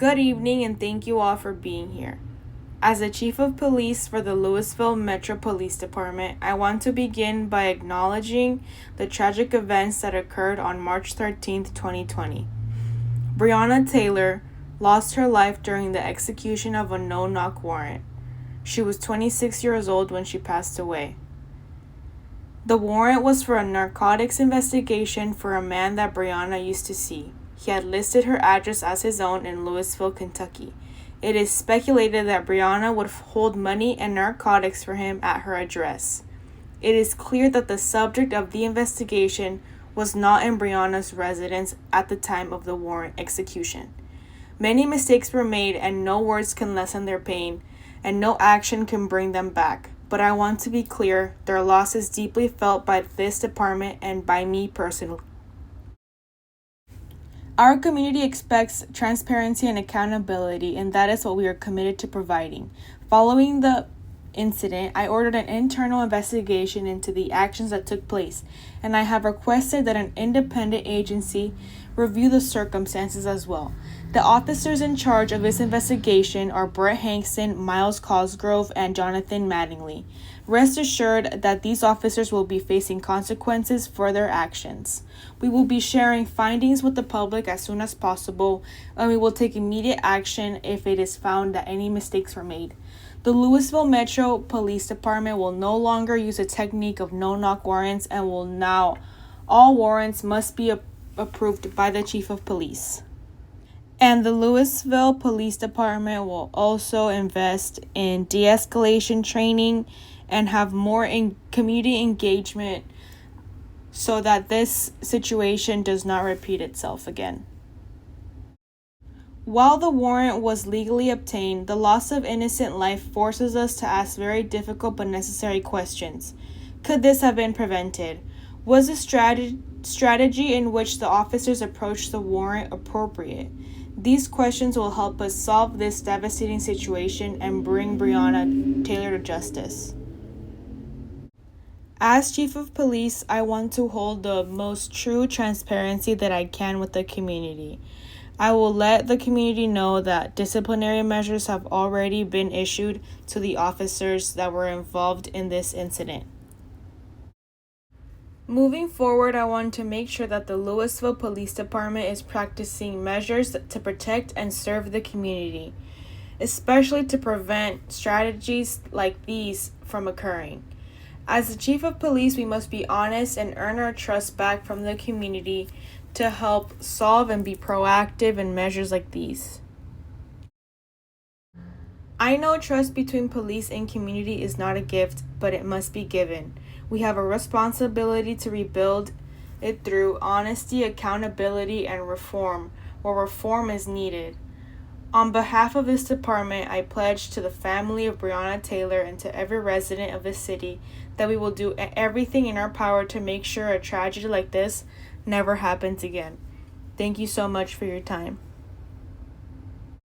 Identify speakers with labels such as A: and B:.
A: Good evening and thank you all for being here. As the Chief of Police for the Louisville Metro Police Department, I want to begin by acknowledging the tragic events that occurred on March 13th, 2020. Breonna Taylor lost her life during the execution of a no-knock warrant. She was 26 years old when she passed away. The warrant was for a narcotics investigation for a man that Breonna used to see. He had listed her address as his own in Louisville, Kentucky. It is speculated that Breonna would hold money and narcotics for him at her address. It is clear that the subject of the investigation was not in Breonna's residence at the time of the warrant execution. Many mistakes were made and no words can lessen their pain, and no action can bring them back. But I want to be clear, their loss is deeply felt by this department and by me personally. Our community expects transparency and accountability, and that is what we are committed to providing. Following the incident, I ordered an internal investigation into the actions that took place, and I have requested that an independent agency review the circumstances as well. The officers in charge of this investigation are Brett Hankston, Miles Cosgrove, and Jonathan Mattingly. Rest assured that these officers will be facing consequences for their actions. We will be sharing findings with the public as soon as possible, and we will take immediate action if it is found that any mistakes were made. The Louisville Metro Police Department will no longer use a technique of no-knock warrants and will now all warrants must be approved by the Chief of Police. And the Louisville Police Department will also invest in de-escalation training and have more community engagement so that this situation does not repeat itself again. While the warrant was legally obtained, the loss of innocent life forces us to ask very difficult but necessary questions. Could this have been prevented? Was the strategy in which the officers approached the warrant appropriate? These questions will help us solve this devastating situation and bring Breonna Taylor to justice. As Chief of Police, I want to hold the most true transparency that I can with the community. I will let the community know that disciplinary measures have already been issued to the officers that were involved in this incident. Moving forward, I want to make sure that the Louisville Police Department is practicing measures to protect and serve the community, especially to prevent strategies like these from occurring. As the Chief of Police, we must be honest and earn our trust back from the community to help solve and be proactive in measures like these. I know trust between police and community is not a gift, but it must be given. We have a responsibility to rebuild it through honesty, accountability, and reform, where reform is needed. On behalf of this department, I pledge to the family of Breonna Taylor and to every resident of this city that we will do everything in our power to make sure a tragedy like this never happens again. Thank you so much for your time.